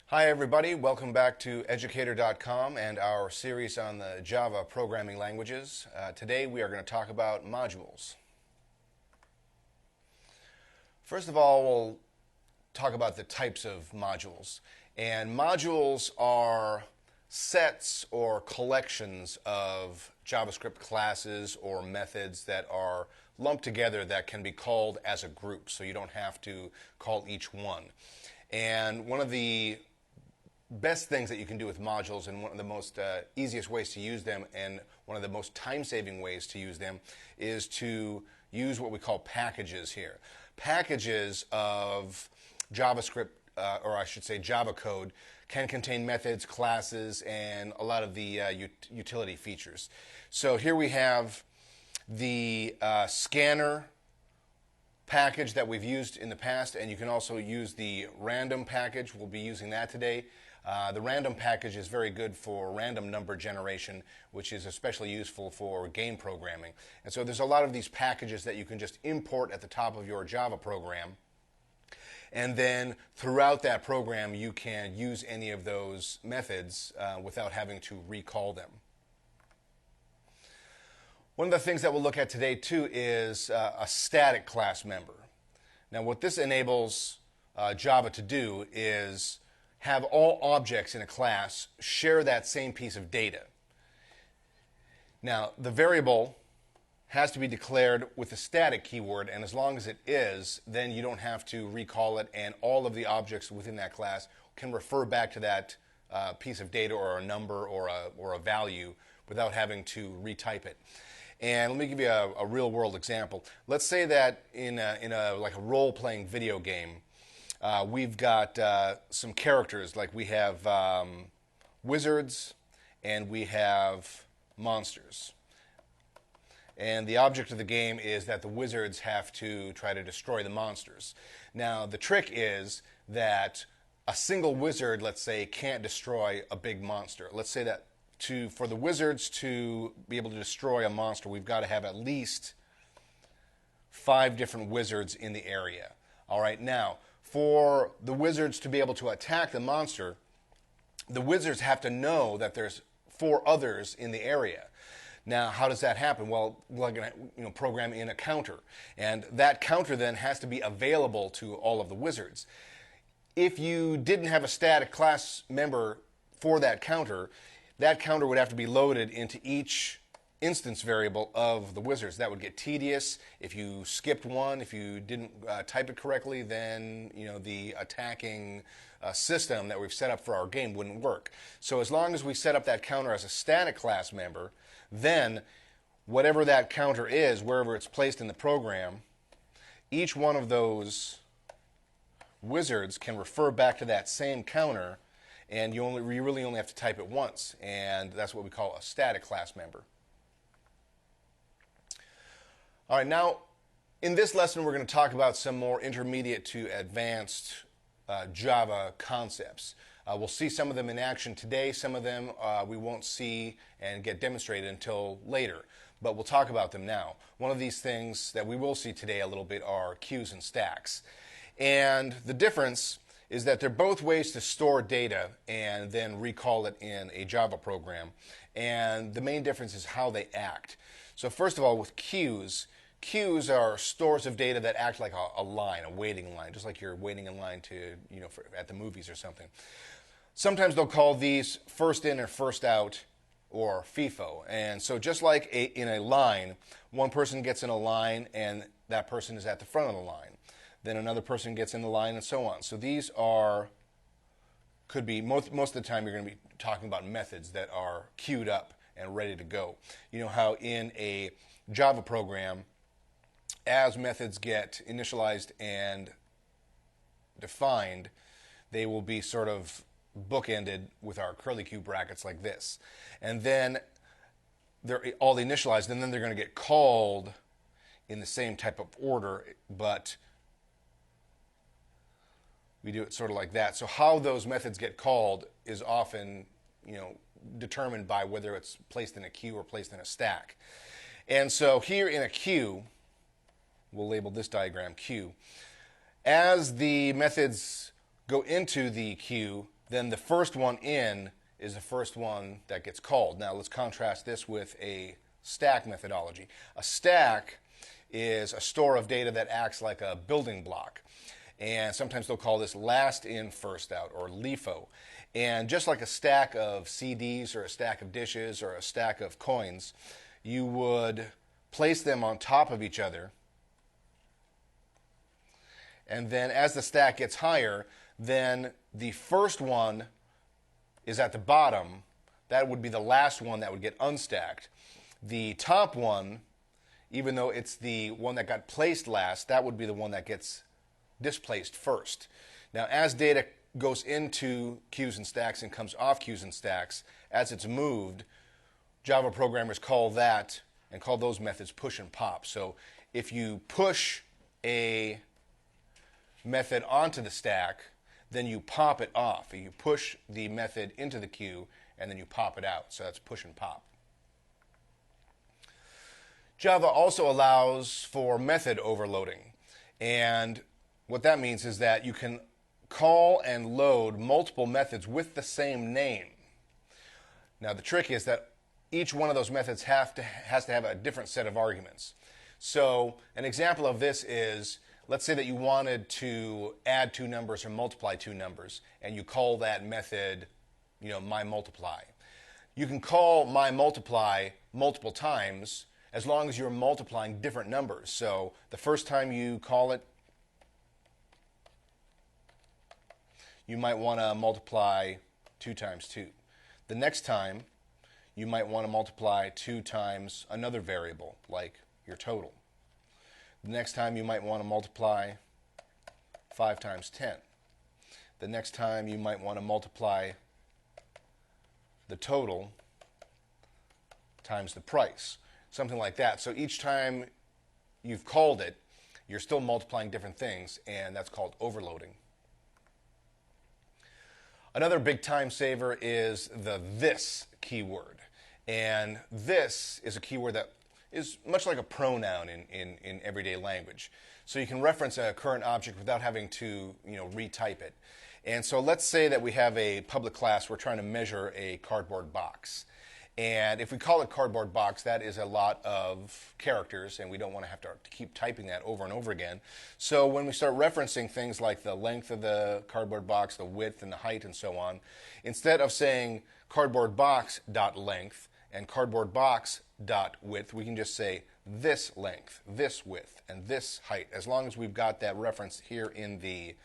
Hi everybody, welcome back to educator.com and our series on the Java programming languages. Today we are going to talk about modules. First of all, we'll talk about the types of modules. And modules are sets or collections of JavaScript classes or methods that are lumped together that can be called as a group, so you don't have to call each one. And one of the best things that you can do with modules, and one of the most easiest ways to use them, and one of the most time-saving ways to use them, is to use what we call packages here. Packages of JavaScript, or I should say Java code, can contain methods, classes, and a lot of the utility features. So here we have the scanner package that we've used in the past, and you can also use the random package. We'll be using that today. The random package is very good for random number generation, which is especially useful for game programming. And so there's a lot of these packages that you can just import at the top of your Java program. And then throughout that program, you can use any of those methods without having to recall them. One of the things that we'll look at today, too, is a static class member. Now, what this enables Java to do is have all objects in a class share that same piece of data. Now, the variable has to be declared with a static keyword, and as long as it is, then you don't have to recall it, and all of the objects within that class can refer back to that piece of data or a number or a value without having to retype it. And let me give you a real-world example. Let's say that in a role-playing video game, we've got some characters, like we have wizards and we have monsters. And the object of the game is that the wizards have to try to destroy the monsters. Now, the trick is that a single wizard, let's say, can't destroy a big monster. Let's say that for the wizards to be able to destroy a monster, we've got to have at least 5 different wizards in the area. All right, now, for the wizards to be able to attack the monster, the wizards have to know that there's 4 others in the area. Now, how does that happen? Well, we're going to program in a counter, and that counter then has to be available to all of the wizards. If you didn't have a static class member for that counter would have to be loaded into each instance variable of the wizards. That would get tedious. If you skipped one, if you didn't type it correctly, then the attacking system that we've set up for our game wouldn't work. So as long as we set up that counter as a static class member, then whatever that counter is, wherever it's placed in the program, each one of those wizards can refer back to that same counter, and you really only have to type it once, and that's what we call a static class member. All right, now in this lesson we're going to talk about some more intermediate to advanced Java concepts. We'll see some of them in action today. Some of them we won't see and get demonstrated until later, but we'll talk about them now. One of these things that we will see today a little bit are queues and stacks. And the difference is that they're both ways to store data and then recall it in a Java program. And the main difference is how they act. So first of all, with queues are stores of data that act like a line, a waiting line, just like you're waiting in line to, at the movies or something. Sometimes they'll call these first in or first out, or FIFO. And so just like in a line, one person gets in a line and that person is at the front of the line. Then another person gets in the line, and so on. So these could be, most of the time you're going to be talking about methods that are queued up and ready to go. You know how in a Java program, as methods get initialized and defined, they will be sort of bookended with our curly Q brackets like this. And then they're all initialized, and then they're going to get called in the same type of order, but we do it sort of like that. So how those methods get called is often, determined by whether it's placed in a queue or placed in a stack. And so here in a queue, we'll label this diagram Q. As the methods go into the queue, then the first one in is the first one that gets called. Now let's contrast this with a stack methodology. A stack is a store of data that acts like a building block. And sometimes they'll call this last in, first out, or LIFO. And just like a stack of CDs or a stack of dishes or a stack of coins, you would place them on top of each other. And then as the stack gets higher, then the first one is at the bottom. That would be the last one that would get unstacked. The top one, even though it's the one that got placed last, that would be the one that gets displaced first. Now, as data goes into queues and stacks and comes off queues and stacks, as it's moved, Java programmers call that and call those methods push and pop. So if you push a method onto the stack, then you pop it off. You push the method into the queue and then you pop it out. So that's push and pop. Java also allows for method overloading. And what that means is that you can call and load multiple methods with the same name. Now the trick is that each one of those methods has to have a different set of arguments. So an example of this is, let's say that you wanted to add two numbers or multiply two numbers, and you call that method, myMultiply. You can call myMultiply multiple times as long as you're multiplying different numbers. So the first time you call it, you might want to multiply 2 times 2. The next time, you might want to multiply 2 times another variable, like your total. The next time, you might want to multiply 5 times 10. The next time, you might want to multiply the total times the price, something like that. So each time you've called it, you're still multiplying different things, and that's called overloading. Another big time saver is the this keyword. And this is a keyword that is much like a pronoun in everyday language. So you can reference a current object without having to retype it. And so let's say that we have a public class, we're trying to measure a cardboard box. And if we call it cardboard box, that is a lot of characters, and we don't want to have to keep typing that over and over again. So when we start referencing things like the length of the cardboard box, the width and the height and so on, instead of saying cardboard box.length and cardboard box.width, we can just say this length, this width, and this height. As long as we've got that reference here in the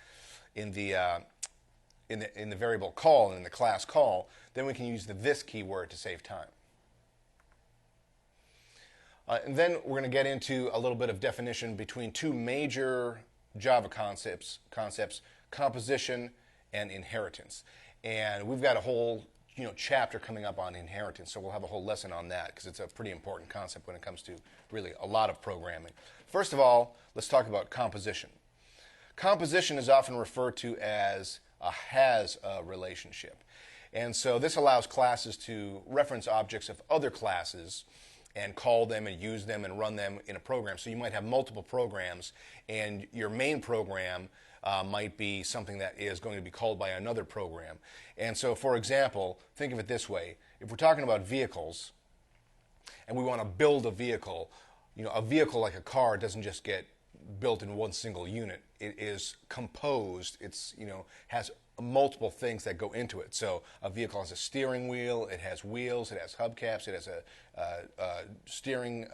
variable call and in the class call, then we can use the this keyword to save time. And then we're going to get into a little bit of definition between two major Java concepts, composition and inheritance. And we've got a whole chapter coming up on inheritance, so we'll have a whole lesson on that because it's a pretty important concept when it comes to really a lot of programming. First of all, let's talk about composition. Composition is often referred to as a has a relationship. And so this allows classes to reference objects of other classes and call them and use them and run them in a program. So you might have multiple programs, and your main program might be something that is going to be called by another program. And so, for example, think of it this way. If we're talking about vehicles and we want to build a vehicle like a car doesn't just get built in one single unit. It is composed. It's has multiple things that go into it. So a vehicle has a steering wheel, it has wheels, it has hubcaps, it has a steering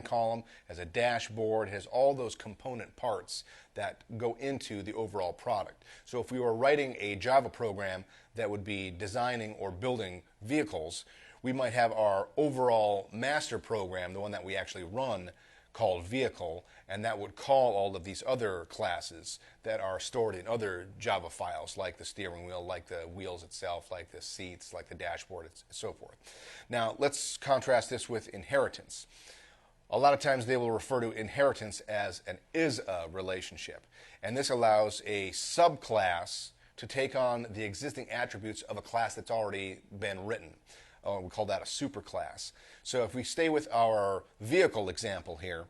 column, it has a dashboard, it has all those component parts that go into the overall product. So if we were writing a Java program that would be designing or building vehicles, we might have our overall master program, the one that we actually run, called vehicle, and that would call all of these other classes that are stored in other Java files, like the steering wheel, like the wheels itself, like the seats, like the dashboard, and so forth. Now, let's contrast this with inheritance. A lot of times they will refer to inheritance as an is-a relationship, and this allows a subclass to take on the existing attributes of a class that's already been written. We call that a superclass. So if we stay with our vehicle example here,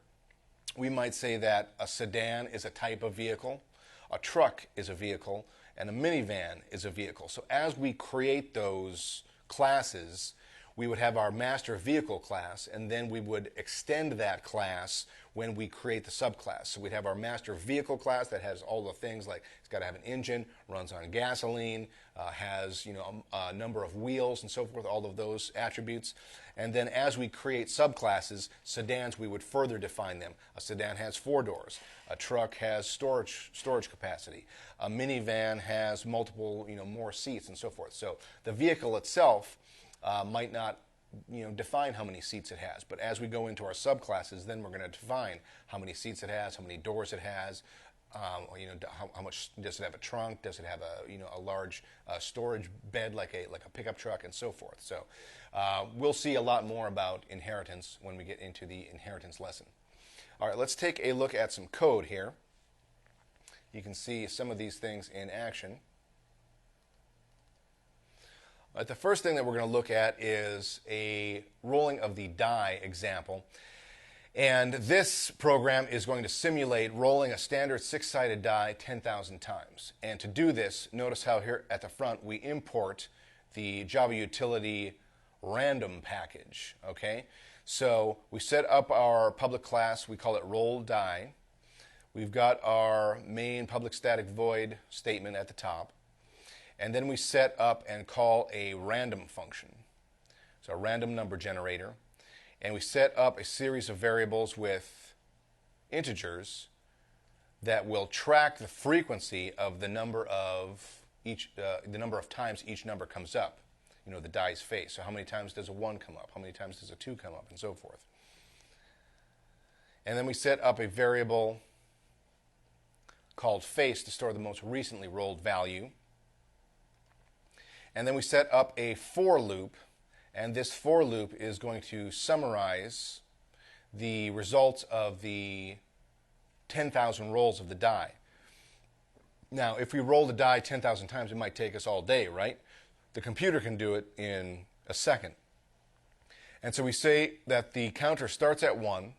we might say that a sedan is a type of vehicle, a truck is a vehicle, and a minivan is a vehicle. So as we create those classes, we would have our master vehicle class, and then we would extend that class when we create the subclass. So we'd have our master vehicle class that has all the things like it's got to have an engine, runs on gasoline, has a number of wheels and so forth, all of those attributes. And then as we create subclasses, sedans, we would further define them. A sedan has 4 doors. A truck has storage capacity. A minivan has multiple, more seats and so forth. So the vehicle itself might not define how many seats it has. But as we go into our subclasses, then we're going to define how many seats it has, how many doors it has, how much does it have a trunk, does it have a large storage bed like a pickup truck, and so forth. So we'll see a lot more about inheritance when we get into the inheritance lesson. All right, let's take a look at some code here. You can see some of these things in action. The first thing that we're going to look at is a rolling of the die example. And this program is going to simulate rolling a standard 6-sided die 10,000 times. And to do this, notice how here at the front we import the Java utility random package. Okay? So we set up our public class, we call it roll die. We've got our main public static void statement at the top. And then we set up and call a random function, so a random number generator. And we set up a series of variables with integers that will track the frequency of the number of times each number comes up, the die's face. So how many times does a 1 come up? How many times does a 2 come up? And so forth. And then we set up a variable called face to store the most recently rolled value. And then we set up a for loop, and this for loop is going to summarize the results of the 10,000 rolls of the die. Now, if we roll the die 10,000 times, it might take us all day, right? The computer can do it in a second. And so we say that the counter starts at 1.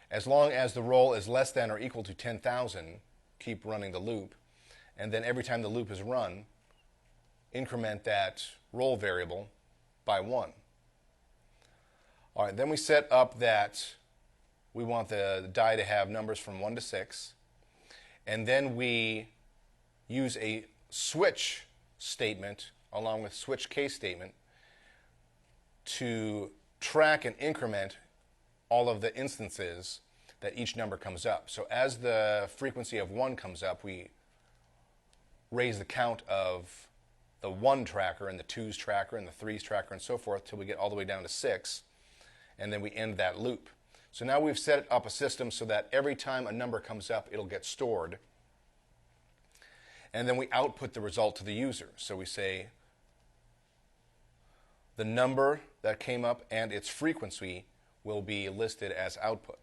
As long as the roll is less than or equal to 10,000, keep running the loop. And then every time the loop is run, increment that roll variable by 1. All right, then we set up that we want the die to have numbers from 1 to 6. And then we use a switch statement along with switch case statement to track and increment all of the instances that each number comes up. So as the frequency of 1 comes up, we raise the count of the 1 tracker and the 2's tracker and the 3's tracker and so forth till we get all the way down to 6, and then we end that loop. So now we've set up a system so that every time a number comes up, it'll get stored, and then we output the result to the user. So we say the number that came up and its frequency will be listed as output,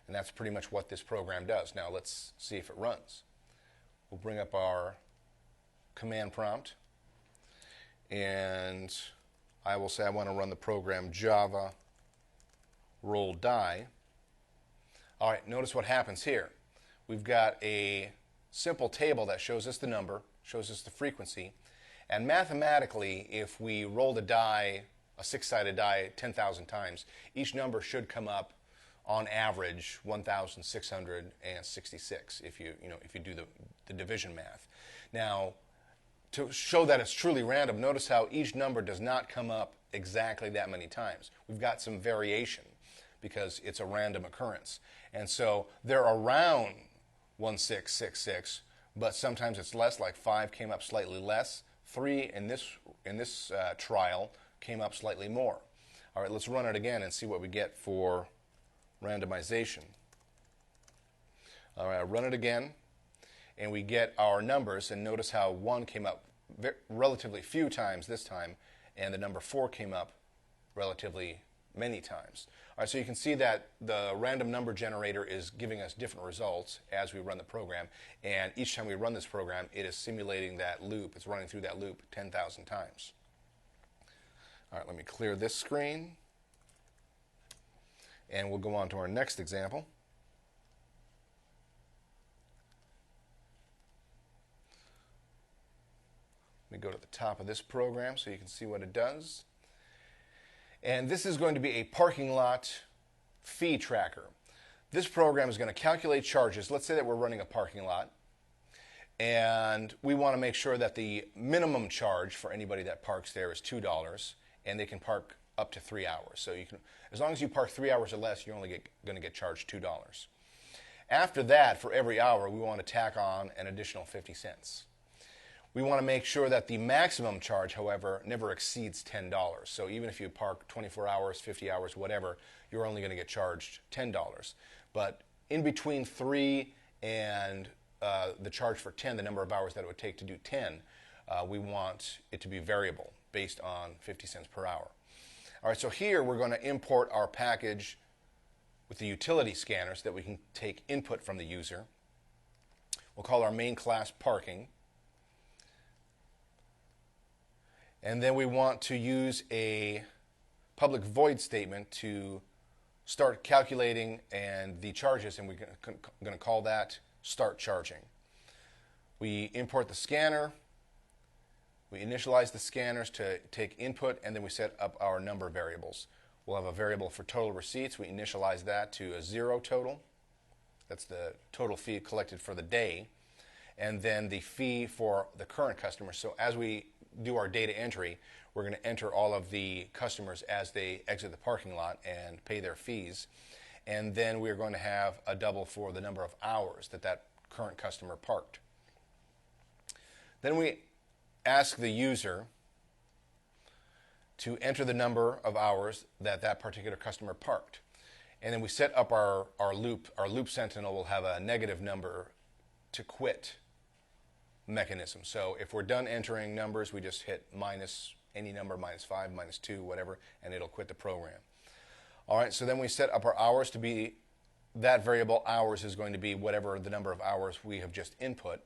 and that's pretty much what this program does. Now let's see if it runs. We'll bring up our command prompt. And I will say I want to run the program Java roll die. All right, notice what happens here. We've got a simple table that shows us the number, shows us the frequency, and mathematically, if we roll the die, a 6-sided die, 10,000 times, each number should come up on average 1,666 if you do the division math. Now, to show that it's truly random, notice how each number does not come up exactly that many times. We've got some variation because it's a random occurrence. And so they're around 1,666, but sometimes it's less, like 5 came up slightly less. 3 in this trial came up slightly more. All right, let's run it again and see what we get for randomization. All right, I'll run it again. And we get our numbers, and notice how 1 came up relatively few times this time, and the number 4 came up relatively many times. All right, so you can see that the random number generator is giving us different results as we run the program, and each time we run this program, it is simulating that loop. It's running through that loop 10,000 times. All right, let me clear this screen, and we'll go on to our next example. Let me go to the top of this program so you can see what it does. And this is going to be a parking lot fee tracker. This program is going to calculate charges. Let's say that we're running a parking lot, and we want to make sure that the minimum charge for anybody that parks there is $2, and they can park up to 3 hours. So you can, as long as you park 3 hours or less, you're only going to get charged $2. After that, for every hour, we want to tack on an additional 50 cents. We want to make sure that the maximum charge, however, never exceeds $10. So even if you park 24 hours, 50 hours, whatever, you're only going to get charged $10. But in between 3 and the charge for 10, the number of hours that it would take to do 10, we want it to be variable based on 50 cents per hour. All right, so here we're going to import our package with the utility scanner so that we can take input from the user. We'll call our main class parking. And then we want to use a public void statement to start calculating and the charges, and we're going to call that start charging. We import the scanner, we initialize the scanners to take input, and then we set up our number variables. We'll have a variable for total receipts. We initialize that to a 0 total. That's the total fee collected for the day. And then the fee for the current customer. So as we do our data entry, we're going to enter all of the customers as they exit the parking lot and pay their fees. And then we're going to have a double for the number of hours that that current customer parked. Then we ask the user to enter the number of hours that that particular customer parked. And then we set up our loop. Our loop sentinel will have a negative number to quit mechanism. So if we're done entering numbers, we just hit minus any number, -5, -2, whatever, and it'll quit the program. All right, so then we set up our hours to be, that variable hours is going to be whatever the number of hours we have just input.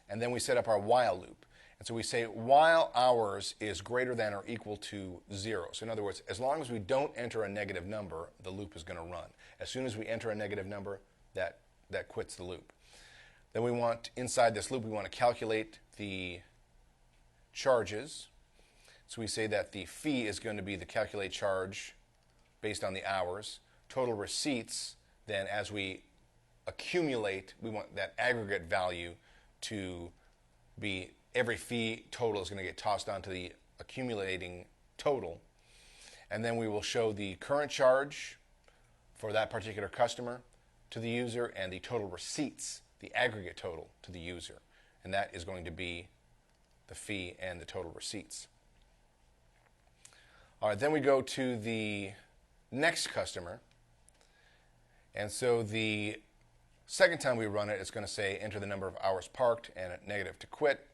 And then we set up our while loop. And so we say while hours is greater than or equal to 0. So in other words, as long as we don't enter a negative number, the loop is going to run. As soon as we enter a negative number, that quits the loop. Then we want, inside this loop, we want to calculate the charges. So we say that the fee is going to be the calculate charge based on the hours. Total receipts, then as we accumulate, we want that aggregate value to be every fee total is going to get tossed onto the accumulating total. And then we will show the current charge for that particular customer to the user and the total receipts, the aggregate total to the user. And that is going to be the fee and the total receipts. All right, then we go to the next customer. And so the second time we run it, it's going to say enter the number of hours parked and a negative to quit.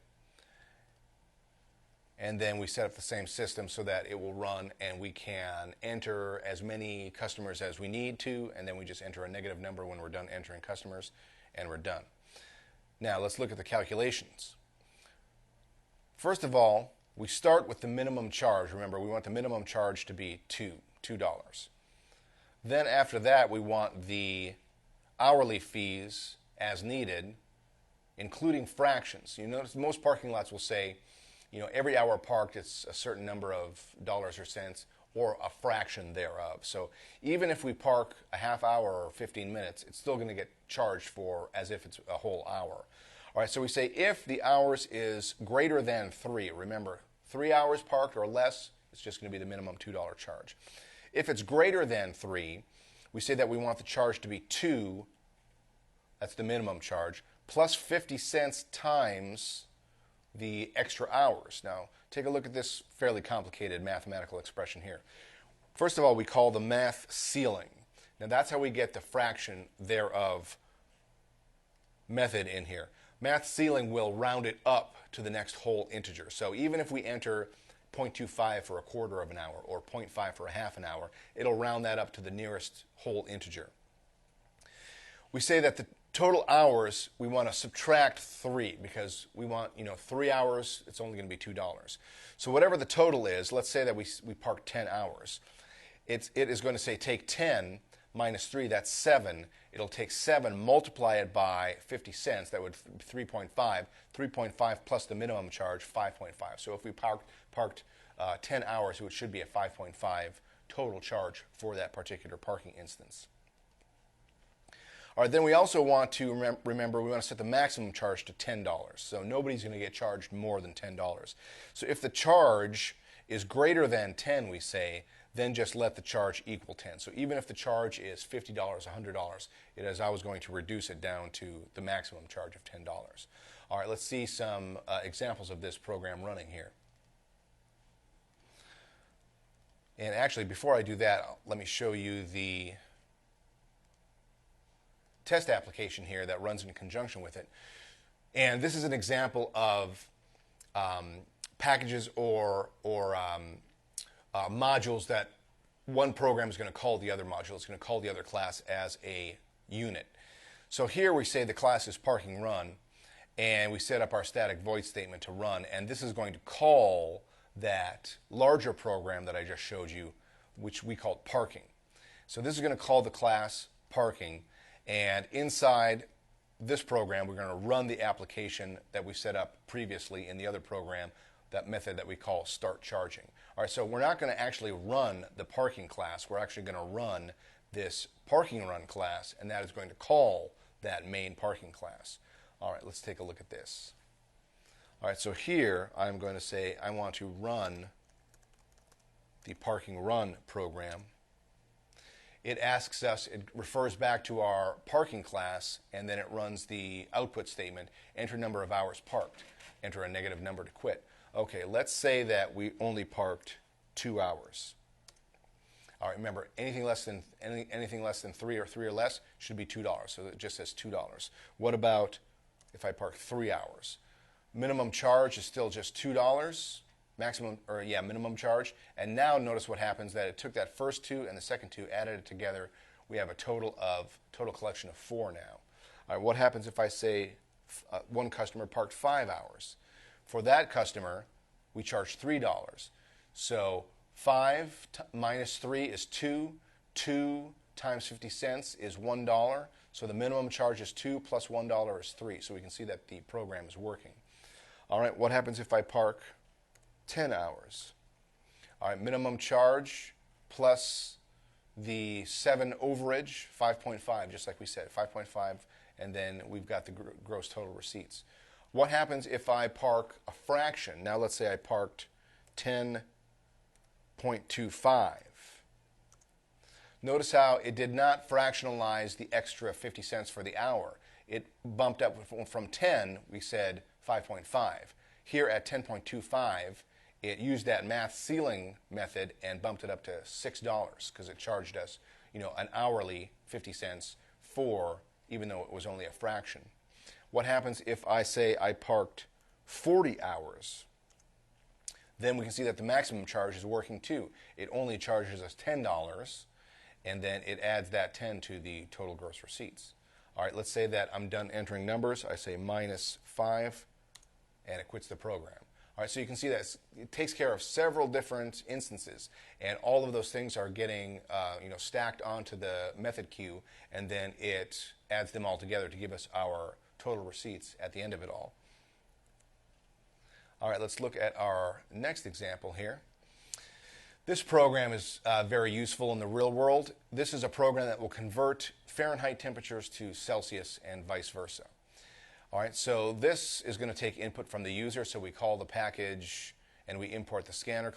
And then we set up the same system so that it will run and we can enter as many customers as we need to, and then we just enter a negative number when we're done entering customers, and we're done. Now let's look at the calculations. First of all, we start with the minimum charge. Remember, we want the minimum charge to be $2. Then after that, we want the hourly fees as needed, including fractions. You notice most parking lots will say, you know, every hour parked, it's a certain number of dollars or cents or a fraction thereof. So even if we park a half hour or 15 minutes, it's still going to get charged for as if it's a whole hour. All right, so we say if the hours is greater than 3, remember, 3 hours parked or less, it's just going to be the minimum $2 charge. If it's greater than 3, we say that we want the charge to be 2, that's the minimum charge, plus 50 cents times the extra hours. Now, take a look at this fairly complicated mathematical expression here. First of all, we call the math ceiling. Now, that's how we get the fraction thereof method in here. Math ceiling will round it up to the next whole integer. So even if we enter 0.25 for a quarter of an hour or 0.5 for a half an hour, it'll round that up to the nearest whole integer. We say that the total hours, we want to subtract 3 because we want, 3 hours, it's only going to be $2. So whatever the total is, let's say that we park 10 hours. It is going to say take 10 minus 3, that's 7. It'll take 7, multiply it by 50 cents. That would 3.5. 3.5 plus the minimum charge, 5.5. So if we parked 10 hours, it should be a 5.5 total charge for that particular parking instance. All right, then we also want to remember we want to set the maximum charge to $10. So nobody's going to get charged more than $10. So if the charge is greater than 10, we say, then just let the charge equal 10. So even if the charge is $50, $100, it is always going to reduce it down to the maximum charge of $10. All right, let's see some examples of this program running here. And actually, before I do that, let me show you the test application here that runs in conjunction with it. And this is an example of packages or modules that one program is going to call the other module. It's going to call the other class as a unit. So here we say the class is parking run, and we set up our static void statement to run, and this is going to call that larger program that I just showed you, which we called parking. So this is going to call the class parking, and inside this program we're going to run the application that we set up previously in the other program, that method that we call start charging. All right, so we're not going to actually run the parking class. We're actually going to run this parking run class, and that is going to call that main parking class. All right, let's take a look at this. All right, so here I'm going to say I want to run the parking run program. It asks us, it refers back to our parking class, and then it runs the output statement, enter number of hours parked, enter a negative number to quit. Okay, let's say that we only parked 2 hours. All right, remember, anything less than 3 or 3 or less should be $2. So it just says $2. What about if I park 3 hours? Minimum charge is still just $2. Minimum charge. And now notice what happens, that it took that first 2 and the second 2, added it together. We have a total collection of 4 now. All right, what happens if I say one customer parked 5 hours? For that customer, we charge $3. So 5 minus 3 is 2. 2 times 50 cents is $1. So the minimum charge is 2 plus $1 is 3. So we can see that the program is working. All right, what happens if I park 10 hours? All right, minimum charge plus the 7 overage, 5.5, just like we said, 5.5, and then we've got the gross total receipts. What happens if I park a fraction? Now let's say I parked 10.25. Notice how it did not fractionalize the extra 50 cents for the hour. It bumped up from 10, we said 5.5. Here at 10.25, it used that math ceiling method and bumped it up to $6 because it charged us, an hourly 50 cents for, even though it was only a fraction. What happens if I say I parked 40 hours? Then we can see that the maximum charge is working too. It only charges us $10, and then it adds that 10 to the total gross receipts. All right, let's say that I'm done entering numbers. I say minus 5, and it quits the program. All right, so you can see that it takes care of several different instances, and all of those things are getting stacked onto the method queue, and then it adds them all together to give us our total receipts at the end of it all. All right, let's look at our next example here. This program is very useful in the real world. This is a program that will convert Fahrenheit temperatures to Celsius and vice versa. All right, so this is going to take input from the user, so we call the package and we import the scanner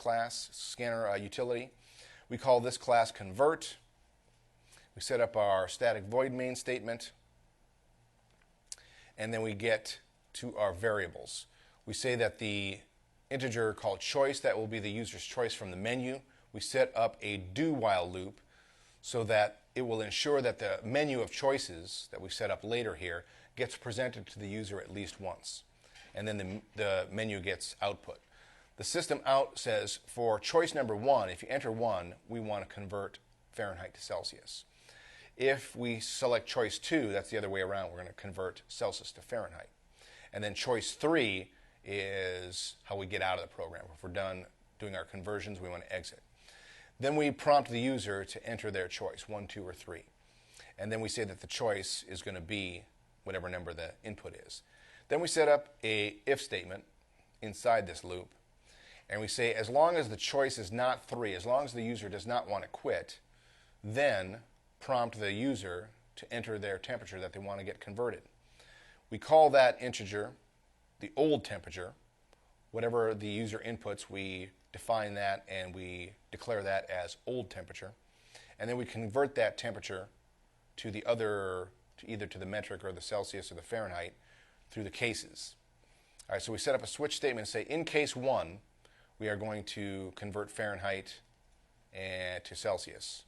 utility. We call this class convert. We set up our static void main statement, and then we get to our variables. We say that the integer called choice, that will be the user's choice from the menu. We set up a do while loop so that it will ensure that the menu of choices that we set up later here gets presented to the user at least once. And then the menu gets output. The system out says for choice number 1, if you enter 1, we want to convert Fahrenheit to Celsius. If we select choice 2, that's the other way around. We're going to convert Celsius to Fahrenheit. And then choice 3 is how we get out of the program. If we're done doing our conversions, we want to exit. Then we prompt the user to enter their choice, 1, 2, or 3. and then we say that the choice is going to be whatever number the input is. Then we set up a if statement inside this loop, and we say as long as the choice is not 3, as long as the user does not want to quit, then prompt the user to enter their temperature that they want to get converted. We call that integer the old temperature. Whatever the user inputs, we define that and we declare that as old temperature. And then we convert that temperature to the other, to either to the metric or the Celsius or the Fahrenheit through the cases. All right, so we set up a switch statement and say in case 1, we are going to convert Fahrenheit to Celsius.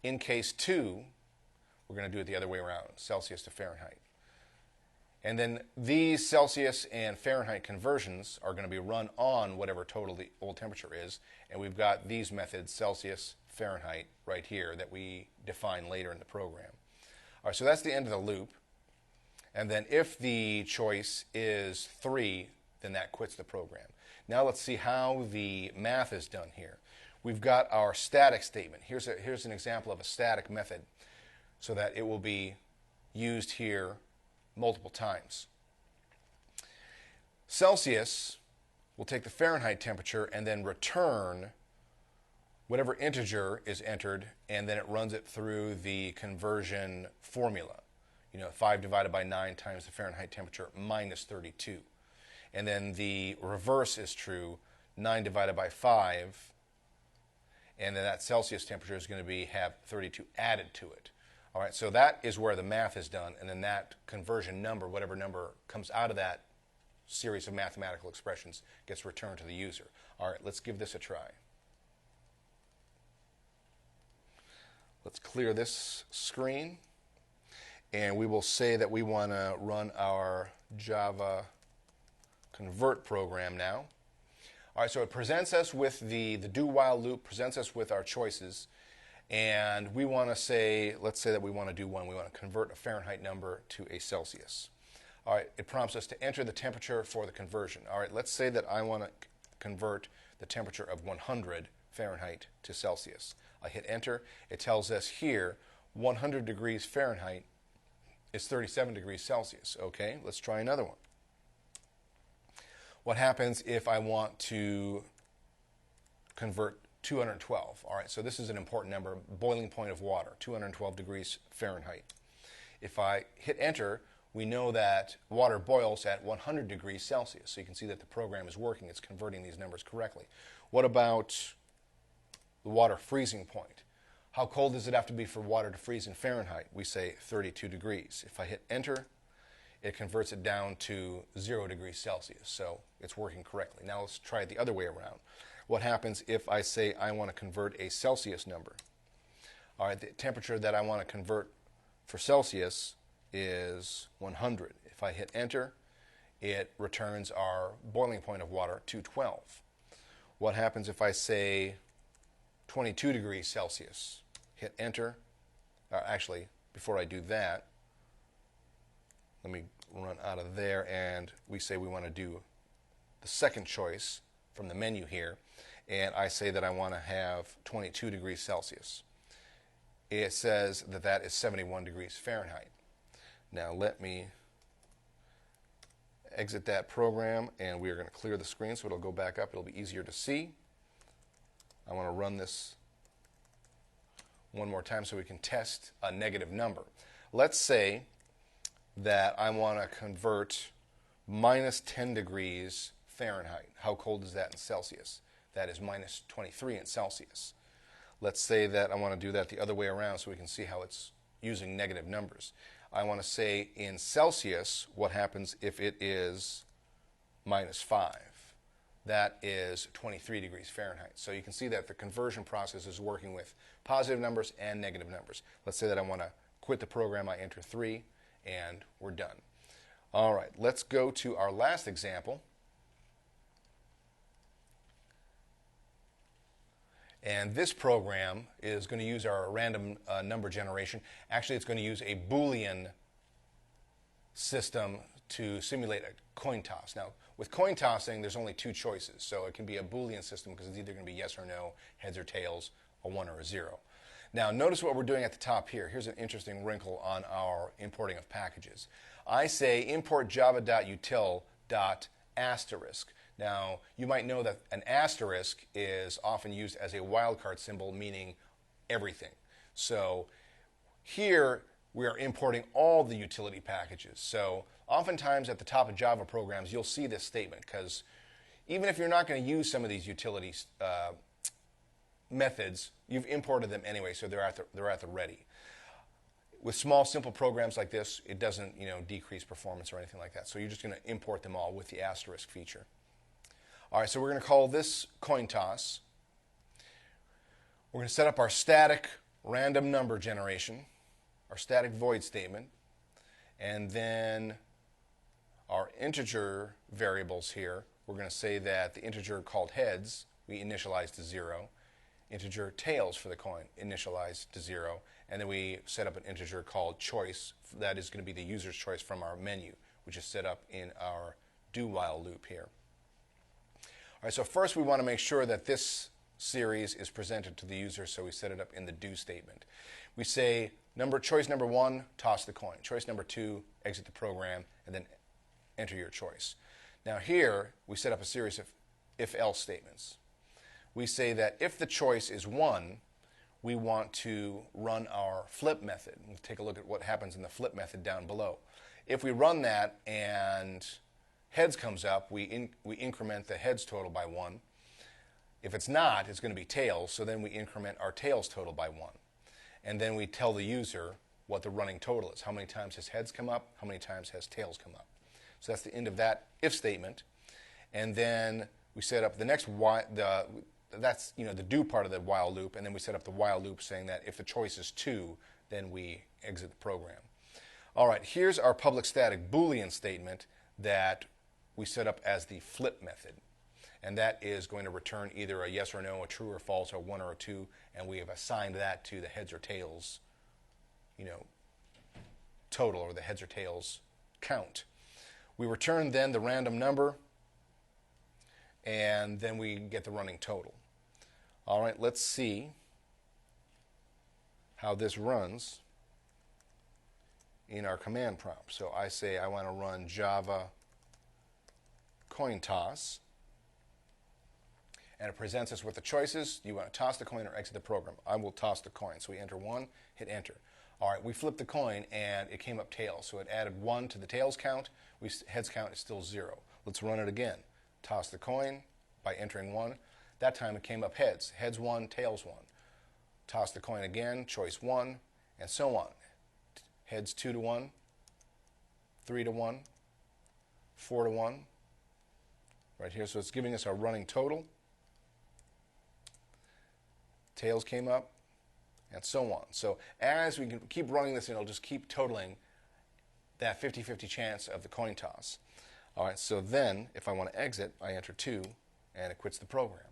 In case 2, we're going to do it the other way around, Celsius to Fahrenheit. And then these Celsius and Fahrenheit conversions are going to be run on whatever total the old temperature is. And we've got these methods, Celsius, Fahrenheit, right here that we define later in the program. All right, so that's the end of the loop. And then if the choice is 3, then that quits the program. Now let's see how the math is done here. We've got our static statement. Here's an example of a static method so that it will be used here multiple times. Celsius will take the Fahrenheit temperature and then return whatever integer is entered, and then it runs it through the conversion formula. 5 divided by 9 times the Fahrenheit temperature minus 32. And then the reverse is true, 9 divided by 5, and then that Celsius temperature is going to have 32 added to it. All right, so that is where the math is done, and then that conversion number, whatever number comes out of that series of mathematical expressions, gets returned to the user. All right, let's give this a try. Let's clear this screen, and we will say that we want to run our Java convert program now. All right, so it presents us with the do-while loop, presents us with our choices. And we want to say, let's say that we want to do one. We want to convert a Fahrenheit number to a Celsius. All right, it prompts us to enter the temperature for the conversion. All right, let's say that I want to convert the temperature of 100 Fahrenheit to Celsius. I hit enter. It tells us here 100 degrees Fahrenheit is 37 degrees Celsius. Okay, let's try another one. What happens if I want to convert 212. All right, so this is an important number, boiling point of water, 212 degrees Fahrenheit. If I hit enter, we know that water boils at 100 degrees Celsius. So you can see that the program is working. It's converting these numbers correctly. What about the water freezing point? How cold does it have to be for water to freeze in Fahrenheit? We say 32 degrees. If I hit enter, it converts it down to 0 degrees Celsius. So it's working correctly. Now let's try it the other way around. What happens if I say I want to convert a Celsius number? All right, the temperature that I want to convert for Celsius is 100. If I hit enter, it returns our boiling point of water, 212. What happens if I say 22 degrees Celsius? Hit enter. Actually, before I do that, let me run out of there, and we say we want to do the second choice from the menu here, and I say that I want to have 22 degrees Celsius. It says that that is 71 degrees Fahrenheit. Now let me exit that program, and we are going to clear the screen so it'll go back up. It'll be easier to see. I want to run this one more time so we can test a negative number. Let's say that I want to convert minus 10 degrees Fahrenheit. How cold is that in Celsius? That is minus 23 in Celsius. Let's say that I want to do that the other way around so we can see how it's using negative numbers. I want to say in Celsius, what happens if it is minus 5? That is 23 degrees Fahrenheit. So you can see that the conversion process is working with positive numbers and negative numbers. Let's say that I want to quit the program. I enter 3, and we're done. All right, let's go to our last example. And this program is going to use our random number generation. Actually, it's going to use a Boolean system to simulate a coin toss. Now, with coin tossing, there's only 2 choices. So it can be a Boolean system because it's either going to be yes or no, heads or tails, a 1 or a 0. Now, notice what we're doing at the top here. Here's an interesting wrinkle on our importing of packages. I say import java.util.asterisk. Now, you might know that an asterisk is often used as a wildcard symbol, meaning everything. So here we are importing all the utility packages. So oftentimes at the top of Java programs, you'll see this statement, because even if you're not going to use some of these utility methods, you've imported them anyway, so they're at the ready. With small, simple programs like this, it doesn't decrease performance or anything like that. So you're just going to import them all with the asterisk feature. All right, so we're going to call this coin toss. We're going to set up our static random number generation, our static void statement, and then our integer variables here. We're going to say that the integer called heads, we initialize to 0. Integer tails for the coin, initialize to 0. And then we set up an integer called choice. That is going to be the user's choice from our menu, which is set up in our do while loop here. All right, so first we want to make sure that this series is presented to the user, so we set it up in the do statement. We say choice number 1, toss the coin. Choice number 2, exit the program, and then enter your choice. Now here we set up a series of if-else statements. We say that if the choice is 1, we want to run our flip method. We'll take a look at what happens in the flip method down below. If we run that and heads comes up, we increment the heads total by 1. If it's not, it's going to be tails, so then we increment our tails total by 1. And then we tell the user what the running total is. How many times has heads come up, how many times has tails come up. So that's the end of that if statement. And then we set up the next that's the do part of the while loop, and then we set up the while loop saying that if the choice is 2, then we exit the program. All right, here's our public static Boolean statement that we set up as the flip method. And that is going to return either a yes or no, a true or false, or 1 or a 2, and we have assigned that to the heads or tails, total, or the heads or tails count. We return then the random number, and then we get the running total. All right, let's see how this runs in our command prompt. So I say I want to run Java coin toss, and it presents us with the choices. Do you want to toss the coin or exit the program? I will toss the coin. So we enter 1, hit enter. All right, we flipped the coin, and it came up tails. So it added 1 to the tails count. Heads count is still 0. Let's run it again. Toss the coin by entering 1. That time it came up heads. Heads 1, tails 1. Toss the coin again, choice 1, and so on. Heads 2 to 1, 3 to 1, 4 to 1. Right here, so it's giving us our running total. Tails came up, and so on. So as we can keep running this, it'll just keep totaling that 50-50 chance of the coin toss. All right, so then if I want to exit, I enter 2, and it quits the program.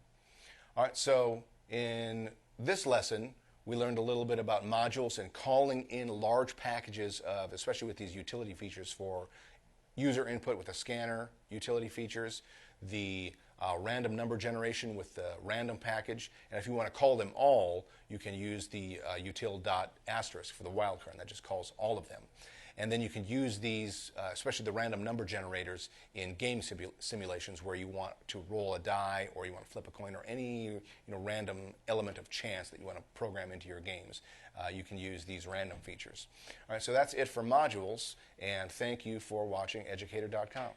All right, so in this lesson, we learned a little bit about modules and calling in large packages of, especially with these utility features for user input with a scanner, utility features, the random number generation with the random package, and if you want to call them all, you can use the util.asterisk for the wildcard, and that just calls all of them. And then you can use these, especially the random number generators, in game simulations where you want to roll a die or you want to flip a coin or any random element of chance that you want to program into your games. You can use these random features. All right, so that's it for modules, and thank you for watching educator.com.